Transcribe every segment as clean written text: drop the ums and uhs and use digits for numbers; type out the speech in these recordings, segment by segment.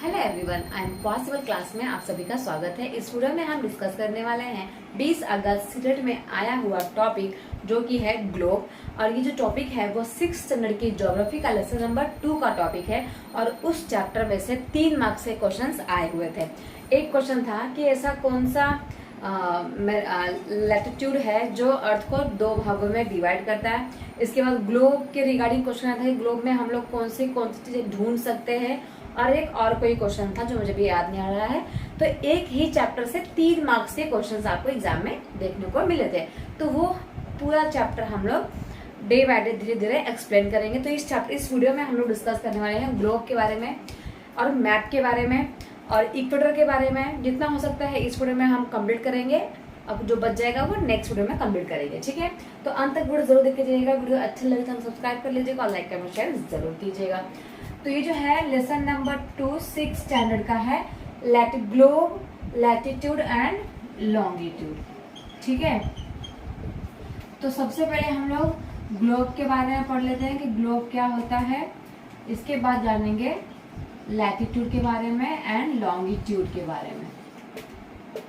Hello everyone, I am possible class में आप सभी का स्वागत है। इस वीडियो में हम डिस्कस करने वाले हैं 20 अगस्त सीटेट में आया हुआ टॉपिक जो कि है ग्लोब। और ये जो टॉपिक है वो 6th स्टैंडर्ड की ज्योग्राफी का लेसन नंबर 2 का टॉपिक है और उस चैप्टर में से 3 मार्क्स के क्वेश्चंस आए हुए थे। एक क्वेश्चन था कि ऐसा कौन सा लैटिट्यूड है जो अर्थ को 2 भागों में डिवाइड करता है। इसके बाद ग्लोब के रिगार्डिंग क्वेश्चन आता है, ग्लोब में हम लोग कौन सी चीजें ढूंढ सकते हैं, और एक और कोई क्वेश्चन था जो मुझे भी याद नहीं आ रहा है। तो एक ही चैप्टर से 3 मार्क्स के क्वेश्चंस आपको एग्जाम में देखने को मिले थे। तो वो पूरा चैप्टर हम लोग डे बाय डे धीरे धीरे एक्सप्लेन करेंगे। तो इस वीडियो में हम लोग डिस्कस करने वाले हैं ग्लोब के बारे में और मैप के बारे में और इक्वेटर के बारे में। जितना हो सकता है इस वीडियो में हम कंप्लीट करेंगे, अब जो बच जाएगा वो नेक्स्ट वीडियो में कंप्लीट करेंगे, ठीक है। तो अंत तक वीडियो जरूर देख जाइएगा। वीडियो अच्छा लगे तो सब्सक्राइब कर लीजिएगा और लाइक कमेंट शेयर जरूर कीजिएगा। तो ये जो है लेसन नंबर 2 6th स्टैंडर्ड का है, ग्लोब, लैटिट्यूड एंड लॉन्गिट्यूड, ठीक है। तो सबसे पहले हम लोग ग्लोब के बारे में पढ़ लेते हैं कि ग्लोब क्या होता है। इसके बाद जानेंगे लैटिट्यूड के बारे में एंड लॉन्गिट्यूड के बारे में,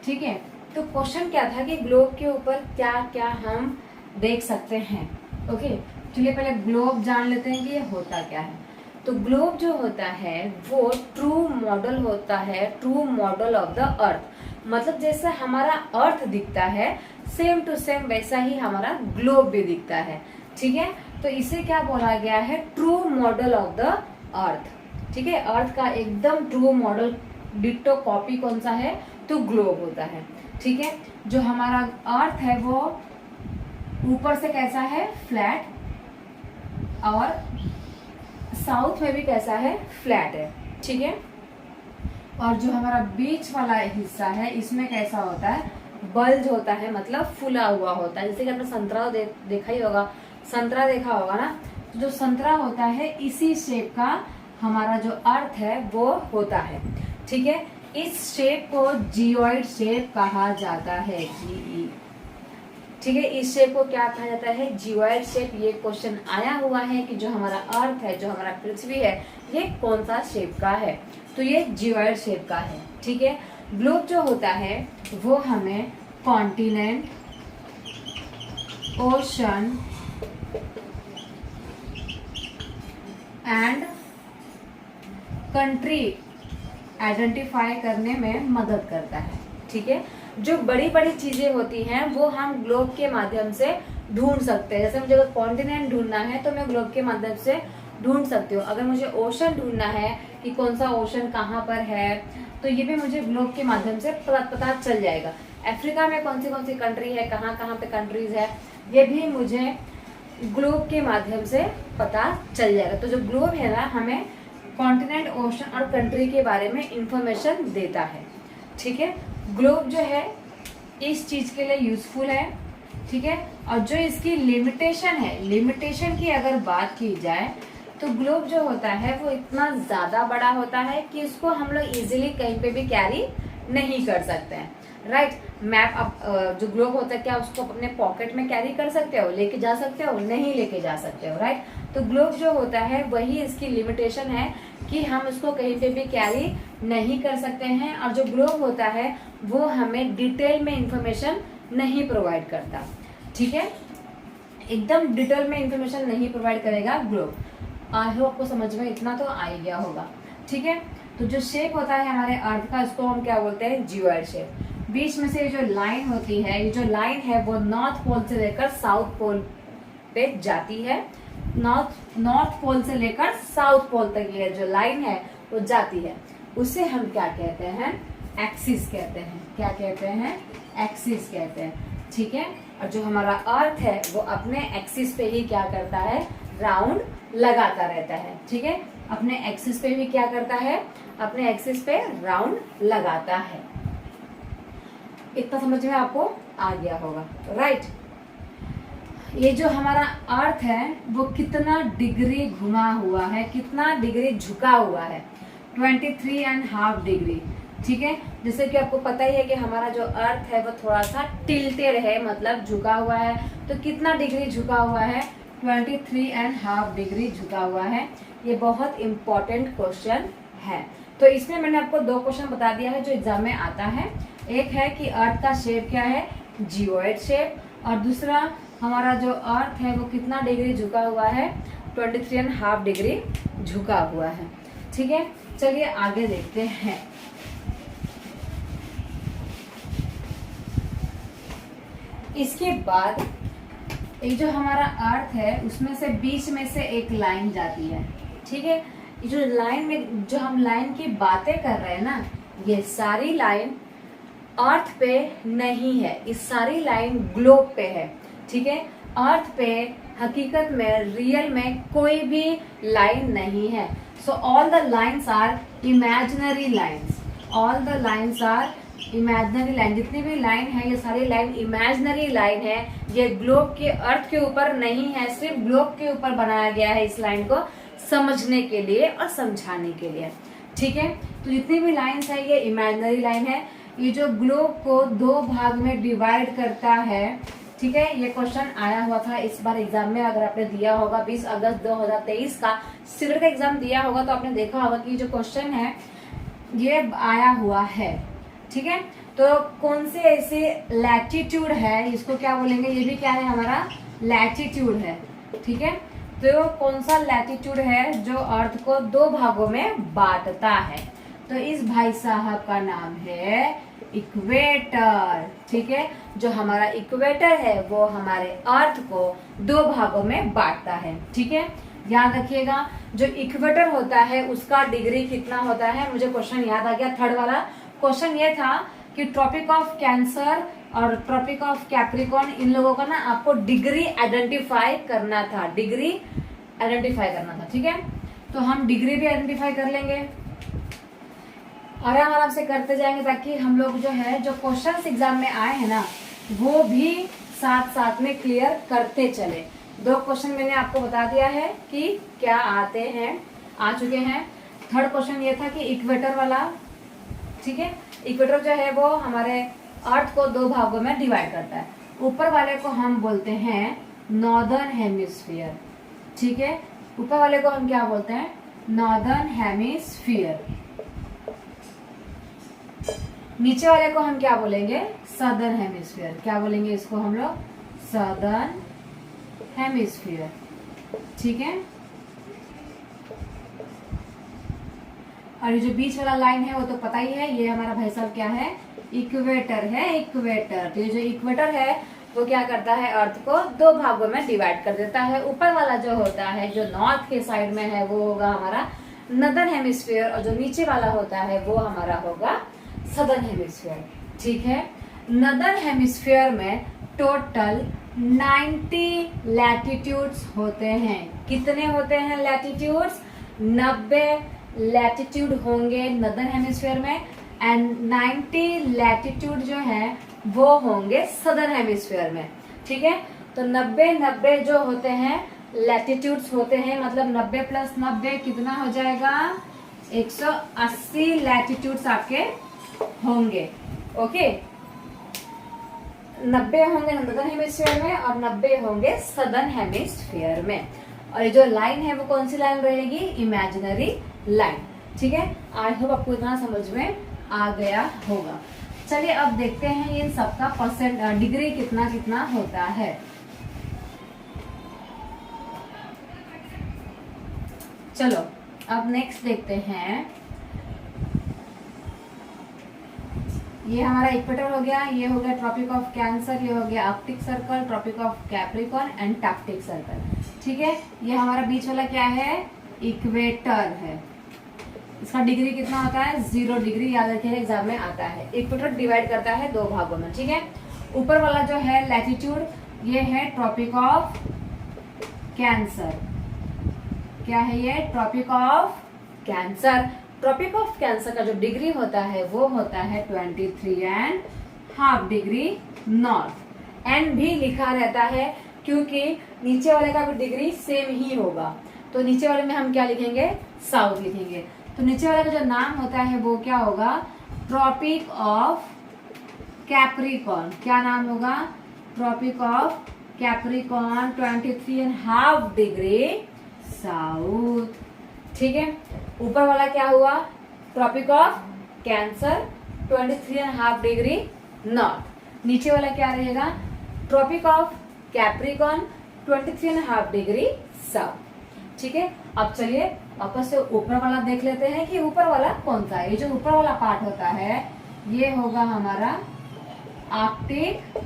ठीक है। तो क्वेश्चन क्या था कि ग्लोब के ऊपर क्या क्या हम देख सकते हैं। ओके, चलिए पहले ग्लोब जान लेते हैं कि ये होता क्या है। तो ग्लोब जो होता है वो ट्रू मॉडल होता है, true model of the earth. मतलब जैसा हमारा अर्थ दिखता है सेम टू सेम वैसा ही हमारा ग्लोब भी दिखता है, ठीक है। तो इसे क्या बोला गया है, true model of the earth, ठीक है। अर्थ का एकदम ट्रू मॉडल डिट्टो कॉपी कौन सा है, तो ग्लोब होता है, ठीक है। जो हमारा अर्थ है वो ऊपर से कैसा है, फ्लैट, और साउथ में भी कैसा है, फ्लैट है, ठीक है। और जो हमारा बीच वाला हिस्सा है इसमें कैसा होता है, बल्ज होता है, मतलब फूला हुआ होता है। जैसे कि आपने संतरा देखा ही होगा, संतरा देखा होगा ना। जो संतरा होता है इसी शेप का हमारा जो अर्थ है वो होता है, ठीक है। इस शेप को जियोइड शेप कहा जाता है, जीई, ठीक है। इस शेप को क्या कहा जाता है, जियोइड शेप। ये क्वेश्चन आया हुआ है कि जो हमारा अर्थ है, जो हमारा पृथ्वी है, ये कौन सा शेप का है, तो ये जियोइड शेप का है, ठीक है। ग्लोब जो होता है वो हमें continent, ocean and country identify करने में मदद करता है, ठीक है। जो बड़ी बड़ी चीजें होती हैं वो हम ग्लोब के माध्यम से ढूंढ सकते हैं। जैसे मुझे अगर कॉन्टिनेंट ढूंढना है तो मैं ग्लोब के माध्यम से ढूंढ सकती हूँ। अगर मुझे ओशन ढूंढना है कि कौन सा ओशन कहाँ पर है, तो ये भी मुझे ग्लोब के माध्यम से पता चल जाएगा। अफ्रीका में कौन सी कंट्री है, कहाँ कहाँ पे कंट्रीज है, ये भी मुझे ग्लोब के माध्यम से पता चल जाएगा। तो जो ग्लोब है ना, हमें कॉन्टिनेंट, ओशन और कंट्री के बारे में इंफॉर्मेशन देता है, ठीक है। ग्लोब जो है इस चीज के लिए यूजफुल है, ठीक है। और जो इसकी लिमिटेशन है, लिमिटेशन की अगर बात की जाए तो ग्लोब जो होता है वो इतना ज्यादा बड़ा होता है कि इसको हम लोग इजीली कहीं पे भी कैरी नहीं कर सकते हैं, राइट। मैप, अब जो ग्लोब होता है क्या उसको अपने पॉकेट में कैरी कर सकते हो, लेके जा सकते हो, नहीं लेके जा सकते हो, राइट। तो ग्लोब जो होता है वही इसकी लिमिटेशन है कि हम उसको कहीं पे भी कैरी नहीं कर सकते हैं। और जो ग्लोब होता है वो हमें डिटेल में इंफॉर्मेशन नहीं प्रोवाइड करता, ठीक है। एकदम डिटेल में इंफॉर्मेशन नहीं प्रोवाइड करेगा ग्लोब। आई होप आपको समझ में इतना तो आ ही गया होगा, ठीक है। तो जो शेप होता है हमारे अर्थ का, इसको हम क्या बोलते हैं, जियोइड शेप। बीच में से जो लाइन होती है, ये जो लाइन है वो नॉर्थ पोल से लेकर साउथ पोल पे जाती है। नॉर्थ पोल से लेकर साउथ पोल तक ये जो लाइन है वो जाती है। उसे हम क्या कहते हैं, एक्सिस कहते हैं। क्या कहते हैं, एक्सिस कहते हैं, ठीक है। और जो हमारा अर्थ है वो अपने एक्सिस पे ही क्या करता है, राउंड लगाता रहता है, ठीक है। अपने एक्सिस पे भी क्या करता है, अपने एक्सिस पे राउंड लगाता है। इतना समझ में आपको आ गया होगा, राइट। ये जो हमारा अर्थ है वो कितना डिग्री घुमा हुआ है, कितना डिग्री झुका हुआ है, 23.5 डिग्री, ठीक है। जैसे कि आपको पता ही है कि हमारा जो अर्थ है वो थोड़ा सा टिल्टेड है, मतलब झुका हुआ है। तो कितना डिग्री झुका हुआ है, 23.5 डिग्री झुका हुआ है। ये बहुत इंपॉर्टेंट क्वेश्चन है। तो इसमें मैंने आपको 2 क्वेश्चन बता दिया है जो एग्जाम में आता है। एक है कि अर्थ का शेप क्या है, जियोइड शेप, और दूसरा हमारा जो अर्थ है वो कितना डिग्री झुका हुआ है, 23.5 डिग्री झुका हुआ है। ठीक है, चलिए आगे देखते हैं। इसके बाद एक जो हमारा अर्थ है उसमें से बीच में से एक लाइन जाती है। ठीक है, जो लाइन में जो हम लाइन की बातें कर रहे हैं ना, ये सारी लाइन अर्थ पे नहीं है, इस सारी लाइन ग्लोब पे है। ठीक है, अर्थ पे हकीकत में रियल में कोई भी लाइन नहीं है। So all the lines are imaginary lines, all the lines are imaginary line. जितनी भी लाइन है ये सारी लाइन इमेजिनरी लाइन है, ये ग्लोब के अर्थ के ऊपर नहीं है, सिर्फ ग्लोब के ऊपर बनाया गया है इस लाइन को समझने के लिए और समझाने के लिए। ठीक है, तो जितनी भी लाइन्स है ये इमेजिनरी लाइन है। ये जो ग्लोब को 2 भाग में डिवाइड करता है, ठीक है, ये क्वेश्चन आया हुआ था इस बार एग्जाम में। अगर आपने दिया होगा 20 अगस्त 2023 का सिविल का एग्जाम दिया होगा तो आपने देखा होगा कि जो क्वेश्चन है ये आया हुआ है। ठीक है, तो कौन से ऐसे लैटिट्यूड है, इसको क्या बोलेंगे, ये भी क्या है हमारा लैटिट्यूड है। ठीक है, तो कौन सा लैटिट्यूड है जो अर्थ को 2 भागों में बांटता है, तो इस भाई साहब का नाम है इक्वेटर। ठीक है, जो हमारा इक्वेटर है वो हमारे अर्थ को 2 भागों में बांटता है। ठीक है, याद रखिएगा जो इक्वेटर होता है उसका डिग्री कितना होता है। मुझे क्वेश्चन याद आ गया, 3rd वाला क्वेश्चन ये था कि ट्रॉपिक ऑफ कैंसर और ट्रॉपिक ऑफ कैप्रिकॉर्न, इन लोगों का ना आपको डिग्री आइडेंटिफाई करना था, डिग्री आइडेंटिफाई करना था। ठीक है, तो हम डिग्री भी आइडेंटिफाई कर लेंगे, आराम आराम से करते जाएंगे ताकि हम लोग जो है जो क्वेश्चंस एग्जाम में आए हैं ना वो भी साथ साथ में क्लियर करते चले। 2 क्वेश्चन मैंने आपको बता दिया है कि क्या आते हैं, आ चुके हैं। 3rd क्वेश्चन ये था कि इक्वेटर वाला। ठीक है, इक्वेटर जो है वो हमारे अर्थ को 2 भागों में डिवाइड करता है। ऊपर वाले को हम बोलते हैं नॉर्दर्न हेमिस्फीयर। ठीक है, ऊपर वाले को हम क्या बोलते हैं, नॉर्दर्न हेमिस्फीयर। नीचे वाले को हम क्या बोलेंगे, सदर्न हेमिस्फीयर। क्या बोलेंगे इसको हम लोग, सदर्न हेमिस्फीयर। ठीक है, और ये जो बीच वाला लाइन है वो तो पता ही है, ये हमारा भाई साहब क्या है, इक्वेटर है, इक्वेटर। तो ये जो इक्वेटर है वो क्या करता है, अर्थ को 2 भागों में डिवाइड कर देता है। ऊपर वाला जो होता है जो नॉर्थ के साइड में है वो होगा हमारा नॉर्दर्न हेमिस्फीयर, और जो नीचे वाला होता है वो हमारा होगा सदर्न हेमिस्फीयर। ठीक है, नॉर्दर्न हेमिस्फीयर में टोटल 90 लैटिट्यूड्स होते हैं। कितने होते हैं लैटिट्यूड्स, 90 लैटिट्यूड होंगे नॉर्दर्न हेमिस्फीयर में, एंड 90 लैटिट्यूड जो है वो होंगे सदर्न हेमिस्फीयर में। ठीक है, तो 90 जो होते हैं लैटिट्यूड्स होते हैं, मतलब 90 + 90 कितना हो जाएगा, 180 लैटिट्यूड्स आपके होंगे। ओके, 90 होंगे नॉर्दर्न हेमिस्फीयर में और 90 होंगे सदर्न हेमिस्फीयर में। और ये जो लाइन है वो कौन सी लाइन रहेगी, इमेजिनरी लाइन। ठीक है, आई होप आपको इतना समझ में आ गया होगा। चलिए अब देखते हैं इन सबका परसेंट डिग्री कितना कितना होता है। चलो अब नेक्स्ट देखते हैं। ये हमारा इक्वेटर हो गया, ये हो गया ट्रॉपिक ऑफ कैंसर, ये हो गया Arctic Circle, Tropic of Capricorn and Antarctic Circle. ठीक है, ये हमारा बीच वाला क्या है, इक्वेटर है। इसका डिग्री कितना होता है, 0 डिग्री, याद रखिए एग्जाम में आता है। इक्वेटर डिवाइड करता है 2 भागों में। ठीक है, ऊपर वाला जो है लैटिट्यूड, ये है ट्रॉपिक ऑफ कैंसर। क्या है ये, Tropic of Cancer. Tropic of Cancer का जो डिग्री होता है वो होता है 23.5 डिग्री नॉर्थ। एन भी लिखा रहता है क्योंकि नीचे वाले का भी डिग्री सेम ही होगा, तो नीचे वाले में हम क्या लिखेंगे, साउथ लिखेंगे। तो नीचे वाले का जो नाम होता है वो क्या होगा, ट्रॉपिक ऑफ कैप्रिकॉर्न। क्या नाम होगा, Tropic of Capricorn, 23.5 degree south. ठीक है, ऊपर वाला क्या हुआ, Tropic of Cancer 23.5 degree north. नीचे वाला क्या रहेगा, Tropic of Capricorn 23.5 degree south. ठीक है, अब चलिए वापस से ऊपर वाला देख लेते हैं कि ऊपर वाला कौन सा है। ये जो ऊपर वाला पार्ट होता है ये होगा हमारा आर्कटिक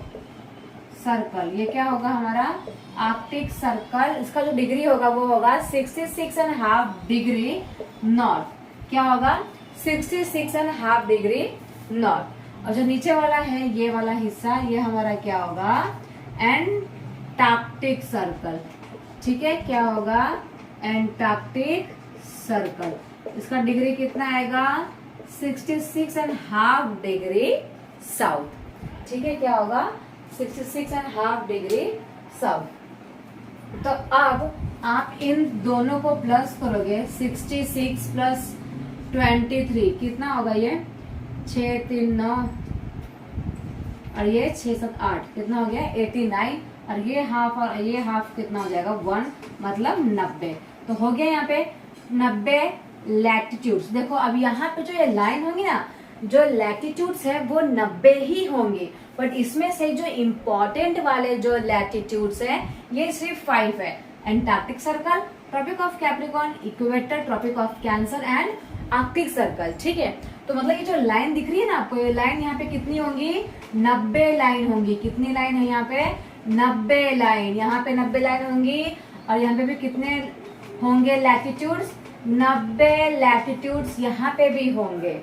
सर्कल। ये क्या होगा हमारा आर्कटिक सर्कल। इसका जो डिग्री होगा वो होगा 66.5 डिग्री नॉर्थ। क्या होगा 66.5 डिग्री नॉर्थ। और जो नीचे वाला है ये वाला हिस्सा ये हमारा क्या होगा एंटार्क्टिक सर्कल। ठीक है, क्या होगा एंटार्क्टिक सर्कल। इसका डिग्री कितना आएगा 66.5 डिग्री साउथ। ठीक है, क्या होगा 66.5 डिग्री साउथ। तो अब आप इन दोनों को प्लस करोगे 66 प्लस 23 कितना होगा, ये 6 3 9 और ये 6 7 8 कितना हो गया 89 और ये हाफ और ये हाफ कितना हो जाएगा 1 मतलब 90। तो हो गया यहाँ पे 90 लैटिट्यूड्स। देखो अब यहाँ पे जो ये लाइन होंगी ना, जो लैटिट्यूड्स है वो 90 ही होंगे, बट इसमें से जो इम्पोर्टेंट वाले जो लैटिट्यूड्स है ये सिर्फ 5 है। Antarctic Circle, Tropic of Capricorn, equator, Tropic of Cancer and Arctic Circle. ठीक है, तो मतलब ये जो लाइन दिख रही है ना आपको, ये लाइन यहाँ पे कितनी होंगी 90 लाइन होंगी। कितनी लाइन है यहाँ पे 90 लाइन। यहाँ पे 90 लाइन होंगी और यहाँ पे भी कितने होंगे लैटिट्यूड्स 90 लैटिट्यूड्स यहाँ पे भी होंगे।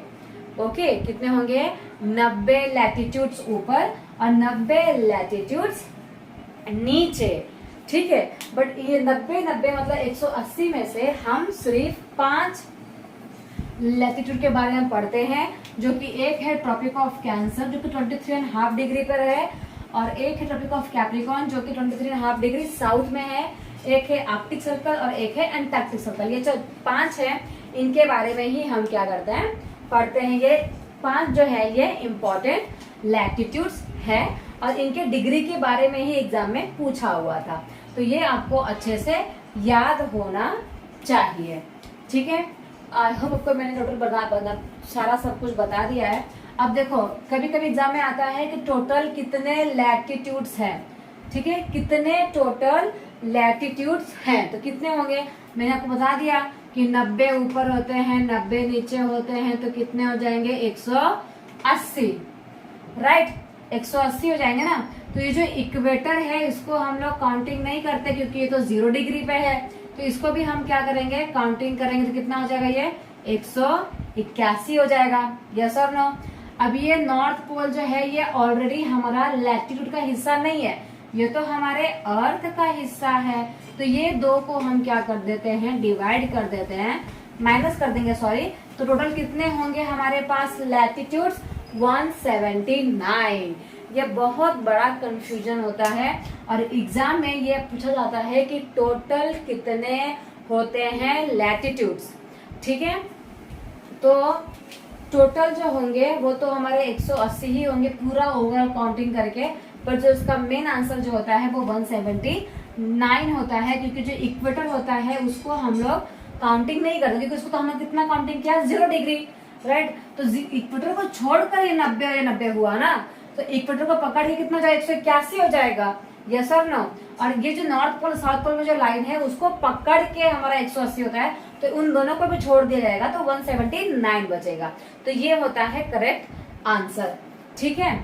ओके, कितने होंगे 90 लैटिट्यूड्स ऊपर और 90 लैटिट्यूड्स नीचे। ठीक है, बट ये 90 मतलब 180 में से हम सिर्फ 5 लैटिट्यूड के बारे में पढ़ते हैं, जो कि एक है ट्रॉपिक ऑफ कैंसर जो कि 23.5 डिग्री पर है, और एक है ट्रॉपिक ऑफ कैप्रिकॉर्न जो कि 23.5 डिग्री साउथ में है, एक है आर्कटिक सर्कल और एक है एंटार्क्टिक सर्कल। ये जो 5 है इनके बारे में ही हम क्या करते हैं पढ़ते हैं। ये 5 जो है ये इम्पोर्टेंट लैटिट्यूड्स है और इनके डिग्री के बारे में ही एग्जाम में पूछा हुआ था, तो ये आपको अच्छे से याद होना चाहिए। ठीक है, आई होप आपको मैंने टोटल बता सारा सब कुछ बता दिया है। अब देखो कभी कभी एग्जाम में आता है कि टोटल कितने लैटिट्यूड्स हैं। ठीक है, कितने टोटल लैटिट्यूड्स हैं, तो कितने होंगे मैंने आपको बता दिया कि 90 ऊपर होते हैं 90 नीचे होते हैं, तो कितने हो जाएंगे 180। राइट, 180 हो जाएंगे ना। तो ये जो इक्वेटर है इसको हम लोग काउंटिंग नहीं करते क्योंकि ये तो 0 डिग्री पे है, तो इसको भी हम क्या करेंगे काउंटिंग करेंगे। तो कितना हो जाएगा ये 181 हो जाएगा। यस और नो। अब ये नॉर्थ पोल जो है ये ऑलरेडी हमारा लैटिट्यूड का हिस्सा नहीं है, ये तो हमारे अर्थ का हिस्सा है। तो ये दो को हम क्या कर देते हैं डिवाइड कर देते हैं, माइनस कर देंगे सॉरी। तो टोटल कितने होंगे हमारे पास लैटिट्यूड्स 179। ये बहुत बड़ा कंफ्यूजन होता है और एग्जाम में ये पूछा जाता है कि टोटल कितने होते हैं लैटिट्यूड्स। ठीक है, तो टोटल जो होंगे वो तो हमारे 180 ही होंगे पूरा ओवरऑल काउंटिंग करके, पर जो इसका मेन आंसर जो होता है वो 179 होता है, क्योंकि जो इक्वेटर होता है उसको हम लोग काउंटिंग नहीं करते क्योंकि उसको तो हमने कितना काउंटिंग किया 0 डिग्री। राइट, तो इक्वेटर को छोड़कर ये 90 और ये 90 हुआ ना, तो इक्वेटर को पकड़ के कितना जाएगा 181 हो जाएगा। यस और नो। और ये जो नॉर्थ पोल साउथ पोल में जो लाइन है उसको पकड़ के हमारा 180 होता है, तो उन दोनों को भी छोड़ दिया जाएगा तो 179 बचेगा। तो ये होता है करेक्ट आंसर। ठीक है,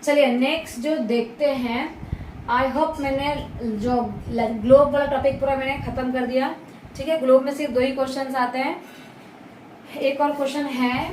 चलिए नेक्स्ट जो देखते हैं। आई होप मैंने जो ग्लोब वाला टॉपिक पूरा मैंने खत्म कर दिया। ठीक है, ग्लोब में सिर्फ 2 ही क्वेश्चन आते हैं, एक और क्वेश्चन है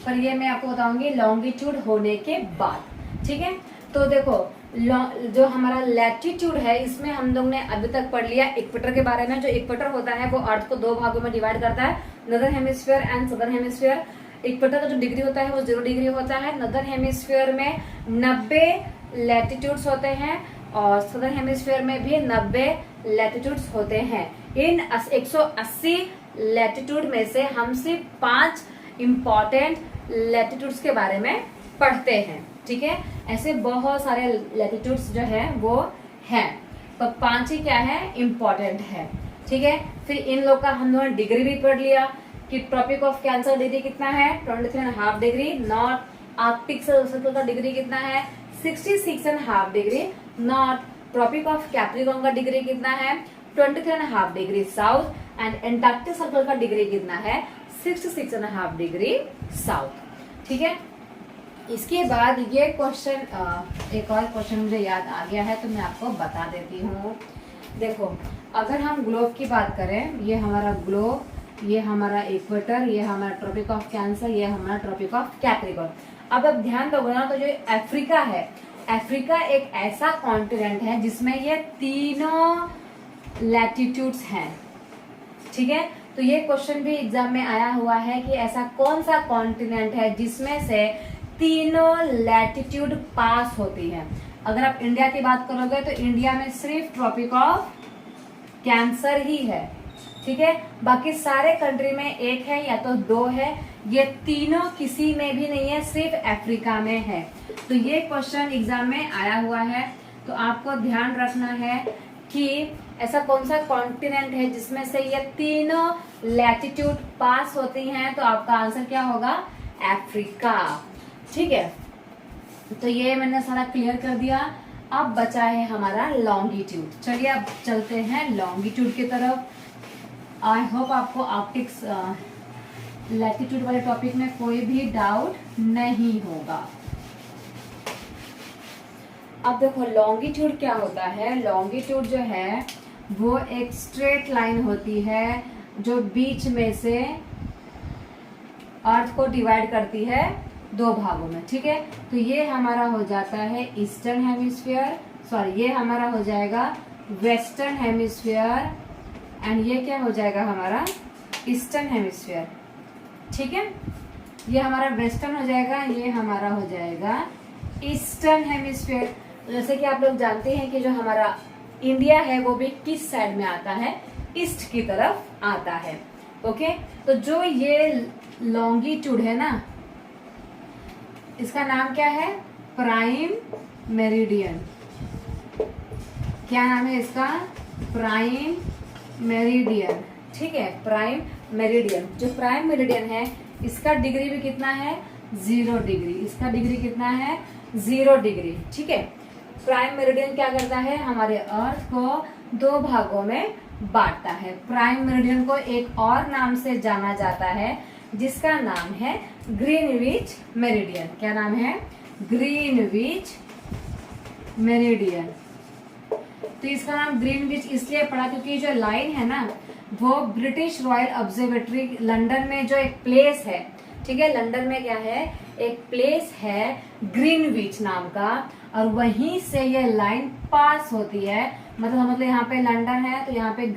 पर ये मैं आपको बताऊंगी लॉन्गिट्यूड होने के बाद। ठीक है, तो देखो जो हमारा लैटिट्यूड है इसमें हम लोग ने अभी तक पढ़ लिया इक्वेटर के बारे में। जो इक्वेटर होता है वो अर्थ को 2 भागों में डिवाइड करता है, northern hemisphere and southern hemisphere. Equator का जो डिग्री होता है वो 0 डिग्री होता है। नॉर्दर्न हेमिस्फीयर में 90 लैटिट्यूड्स होते हैं और सदर्न हेमिस्फीयर में भी 90 लैटिट्यूड्स होते हैं। इन 180 लैटिट्यूड में से हम सिर्फ 5 इम्पोर्टेंट लैटिट्यूड्स के बारे में पढ़ते हैं। ठीक है, ऐसे बहुत सारे लैटिट्यूड्स जो है वो हैं, तो 5 ही क्या है इम्पोर्टेंट है। ठीक है, फिर इन लोग का हम लोगों ने डिग्री भी पढ़ लिया कि ट्रॉपिक ऑफ कैंसर डिग्री कितना है 23.5 डिग्री, नॉर्थ आर्कटिक सर्कल का डिग्री कितना है 66.5 degree, north Tropic of Capricorn का डिग्री कितना है 23.5 degree south, and Antarctic Circle का डिग्री कितना है 66.5 डिग्री साउथ। ठीक है, इसके बाद ये क्वेश्चन, एक और क्वेश्चन मुझे याद आ गया है तो मैं आपको बता देती हूँ। देखो, अगर हम ग्लोब की बात करें, ये हमारा ग्लोब, ये हमारा इक्वेटर, ये हमारा ट्रॉपिक ऑफ कैंसर, ये हमारा ट्रॉपिक ऑफ कैप्रिकॉर्न। अब ध्यान दोगे ना तो जो अफ्रीका है, अफ्रीका एक ऐसा कॉन्टिनेंट है जिसमें ये तीनों लैटिट्यूड्स हैं। ठीक है, तो ये क्वेश्चन भी एग्जाम में आया हुआ है कि ऐसा कौन सा कॉन्टिनेंट है जिसमें से तीनों लैटिट्यूड पास होती है। अगर आप इंडिया की बात करोगे तो इंडिया में सिर्फ ट्रॉपिक ऑफ कैंसर ही है। ठीक है, बाकी सारे कंट्री में एक है या तो दो है, ये तीनों किसी में भी नहीं है, सिर्फ अफ्रीका में है। तो ये क्वेश्चन एग्जाम में आया हुआ है, तो आपको ध्यान रखना है कि ऐसा कौन सा कॉन्टिनेंट है जिसमें से ये तीनों लैटिट्यूड पास होती हैं, तो आपका आंसर क्या होगा अफ्रीका। ठीक है, तो ये मैंने सारा क्लियर कर दिया। अब बचा है हमारा लॉन्गिट्यूड। चलिए अब चलते हैं लॉन्गिट्यूड की तरफ। आई होप आपको ऑप्टिक्स लैटिट्यूड वाले टॉपिक में कोई भी डाउट नहीं होगा। अब देखो लॉन्गिट्यूड क्या होता है। लॉन्गिट्यूड जो है वो एक स्ट्रेट लाइन होती है जो बीच में से अर्थ को डिवाइड करती है दो भागों में। ठीक है, तो ये हमारा हो जाता है ईस्टर्न हेमिस्फीयर, सॉरी ये हमारा हो जाएगा वेस्टर्न हेमिस्फीयर, एंड ये क्या हो जाएगा हमारा ईस्टर्न हेमिस्फीयर। ठीक है, ये हमारा वेस्टर्न हो जाएगा, ये हमारा हो जाएगा ईस्टर्न हेमिस्फीयर। जैसे कि आप लोग जानते हैं कि जो हमारा इंडिया है वो भी किस साइड में आता है, ईस्ट की तरफ आता है। ओके, तो जो ये लॉन्गिट्यूड है ना, इसका नाम क्या है प्राइम मेरिडियन। क्या नाम है इसका प्राइम मेरिडियन। ठीक है, प्राइम मेरिडियन, जो प्राइम मेरिडियन है इसका डिग्री भी कितना है 0 डिग्री, इसका डिग्री कितना है 0 डिग्री। ठीक है, प्राइम मेरिडियन क्या करता है हमारे अर्थ को दो भागों में बांटता है। प्राइम मेरिडियन को एक और नाम से जाना जाता है जिसका नाम है ग्रीनविच मेरिडियन। क्या नाम है ग्रीनविच मेरिडियन। तो इसका नाम ग्रीनविच इसलिए पड़ा क्योंकि जो लाइन है ना वो ब्रिटिश रॉयल ऑब्जर्वेटरी लंदन में जो एक प्लेस है, ठीक है, लंदन में क्या है एक प्लेस है ग्रीनविच नाम का, और वहीं से ये लाइन पास होती है। मतलब यहाँ पे लंदन है तो यहाँ पे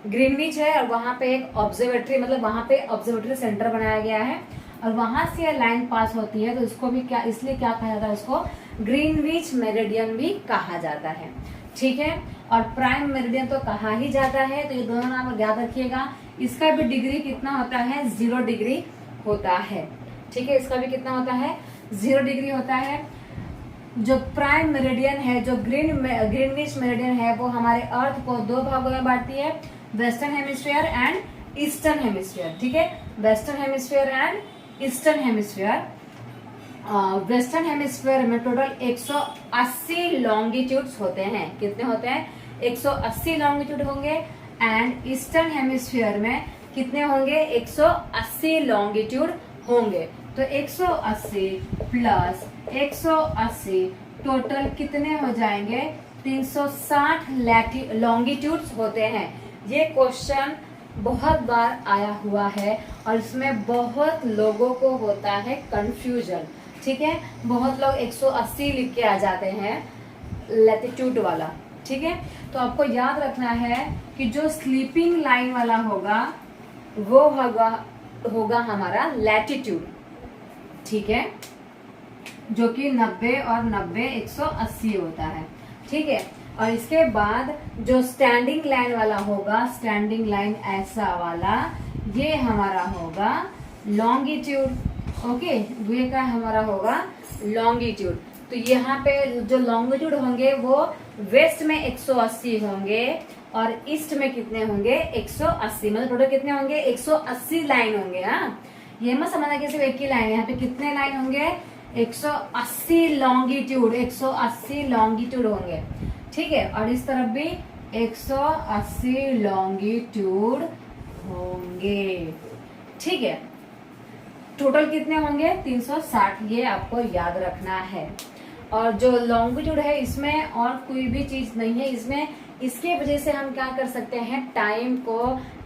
ग्रीनविच है, और वहां पे एक ऑब्जर्वेटरी, मतलब वहां पे ऑब्जर्वेटरी सेंटर बनाया गया है, और वहां से ये लाइन पास होती है। तो इसको भी क्या, इसलिए क्या कहा जाता है, उसको ग्रीनविच मेरिडियन भी कहा जाता है। ठीक है, और प्राइम मेरिडियन तो कहा ही जाता है। तो ये दोनों नाम याद रखिएगा। इसका भी डिग्री कितना होता है 0 डिग्री होता है। ठीक है, इसका भी कितना होता है 0 डिग्री होता है। जो प्राइम मेरिडियन है, जो ग्रीनविच मेरिडियन है, वो हमारे अर्थ को दो भागों में बांटती है, western hemisphere and eastern hemisphere. ठीक है, western hemisphere and eastern hemisphere. Western hemisphere में टोटल 180 लॉन्गिट्यूड्स होते हैं। कितने होते हैं 180 लॉन्गिट्यूड होंगे, एंड ईस्टर्न हेमिस्फीयर में कितने होंगे 180 लॉन्गिट्यूड होंगे। तो 180 प्लस 180 टोटल कितने हो जाएंगे 360 लॉन्गिट्यूड्स होते हैं। ये क्वेश्चन बहुत बार आया हुआ है और इसमें बहुत लोगों को होता है कंफ्यूजन। ठीक है, बहुत लोग 180 लिख के आ जाते हैं लैटिट्यूड वाला। ठीक है, तो आपको याद रखना है कि जो स्लीपिंग लाइन वाला होगा वो होगा हमारा लैटिट्यूड। ठीक है, जो कि 90 और 90 180 होता है। ठीक है, और इसके बाद जो स्टैंडिंग लाइन वाला होगा, स्टैंडिंग लाइन ऐसा वाला, ये हमारा होगा लॉन्गिट्यूड। ओके, ये का हमारा होगा लॉन्गिट्यूड। तो यहाँ पे जो लॉन्गिट्यूड होंगे वो वेस्ट में 180 होंगे और ईस्ट में कितने होंगे 180, मतलब टोटल कितने होंगे 180 लाइन होंगे। हाँ, ये मत समझना कि सिर्फ एक ही लाइन है, यहाँ पे कितने लाइन होंगे 180 लॉन्गिट्यूड, 180 लॉन्गिट्यूड होंगे। ठीक है, और इस तरफ भी 180 लॉन्गिट्यूड होंगे। ठीक है, टोटल कितने होंगे 360, ये आपको याद रखना है। और जो लॉन्गिट्यूड है इसमें और कोई भी चीज नहीं है इसमें, इसके वजह से हम क्या कर सकते हैं, टाइम को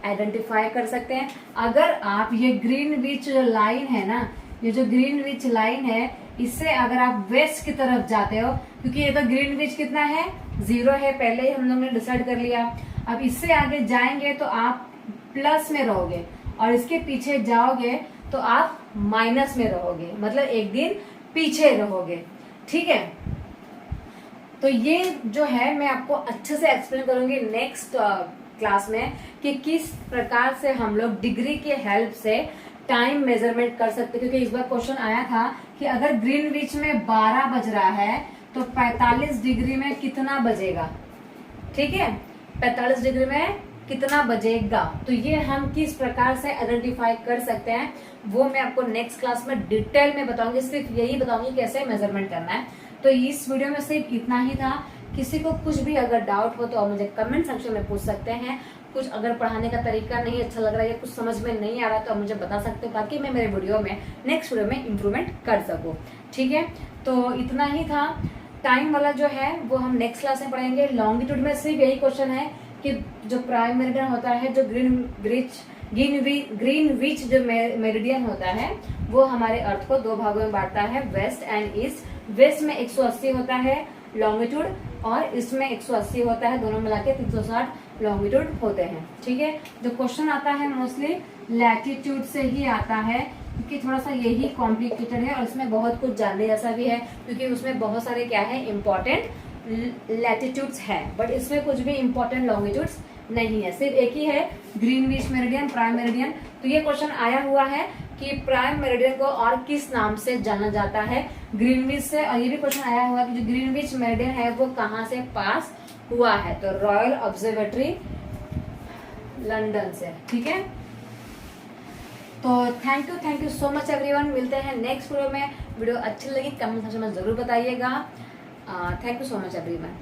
आइडेंटिफाई कर सकते हैं। अगर आप ये ग्रीनविच लाइन है ना, ये जो ग्रीनविच लाइन है, इससे अगर आप वेस्ट की तरफ जाते हो, क्योंकि ये तो ग्रीनविच कितना है 0 है, पहले ही हम लोग ने डिसाइड कर लिया। अब इससे आगे जाएंगे तो आप प्लस में रहोगे, और इसके पीछे जाओगे तो आप माइनस में रहोगे, मतलब एक दिन पीछे रहोगे। ठीक है, तो ये जो है मैं आपको अच्छे से एक्सप्लेन करूंगी नेक्स्ट क्लास में कि किस प्रकार से हम लोग डिग्री के हेल्प से टाइम मेजरमेंट कर सकते हैं। क्योंकि इस बार क्वेश्चन आया था कि अगर ग्रीनविच में 12 बज रहा है तो 45 डिग्री में कितना बजेगा। ठीक है, 45 डिग्री में कितना बजेगा, तो ये हम किस प्रकार से आइडेंटिफाई कर सकते हैं वो मैं आपको नेक्स्ट क्लास में डिटेल में बताऊंगी। सिर्फ यही बताऊंगी कैसे मेजरमेंट करना है। तो इस वीडियो में सिर्फ इतना ही था। किसी को कुछ भी अगर डाउट हो तो आप मुझे कमेंट सेक्शन में पूछ सकते हैं। कुछ अगर पढ़ाने का तरीका नहीं अच्छा लग रहा है या कुछ समझ में नहीं आ रहा तो आप मुझे बता सकते हो, ताकि मैं मेरे वीडियो में नेक्स्ट वीडियो में इम्प्रूवमेंट कर सकूँ। ठीक है, तो इतना ही था। टाइम वाला जो है वो हम नेक्स्ट क्लास में पढ़ेंगे। लॉन्गिट्यूड में सिर्फ यही क्वेश्चन है कि जो प्राइम मेरिडियन होता है, जो ग्रीनविच जो मेरिडियन होता है, वो हमारे अर्थ को 2 भागों में बांटता है, वेस्ट एंड ईस्ट। वेस्ट में 180 होता है लॉन्गिट्यूड और ईस्ट में 180 होता है, दोनों मिला के 360 लॉन्गिट्यूड होते हैं। ठीक है, जो क्वेश्चन आता है मोस्टली लैटिट्यूड से ही आता है, क्योंकि थोड़ा सा यही कॉम्प्लिकेटेड है और इसमें बहुत कुछ जानने जैसा भी है, क्योंकि उसमें बहुत सारे क्या है इम्पोर्टेंट लैटिट्यूड्स है, बट इसमें कुछ भी इम्पोर्टेंट लॉन्गिट्यूड्स नहीं है। सिर्फ एक ही है ग्रीनविच मेरिडियन, प्राइम मेरिडियन। तो ये क्वेश्चन आया हुआ है कि प्राइम मेरिडियन को और किस नाम से जाना जाता है ग्रीनविच से, और ये भी क्वेश्चन आया हुआ है कि जो ग्रीनविच मेरिडियन है वो कहाँ से पास हुआ है, तो रॉयल ऑब्जर्वेटरी लंदन से। ठीक है, तो thank you so much everyone. मिलते हैं नेक्स्ट वीडियो में। वीडियो अच्छी लगी कमेंट सेक्शन में जरूर बताइएगा। Thank you so much everyone.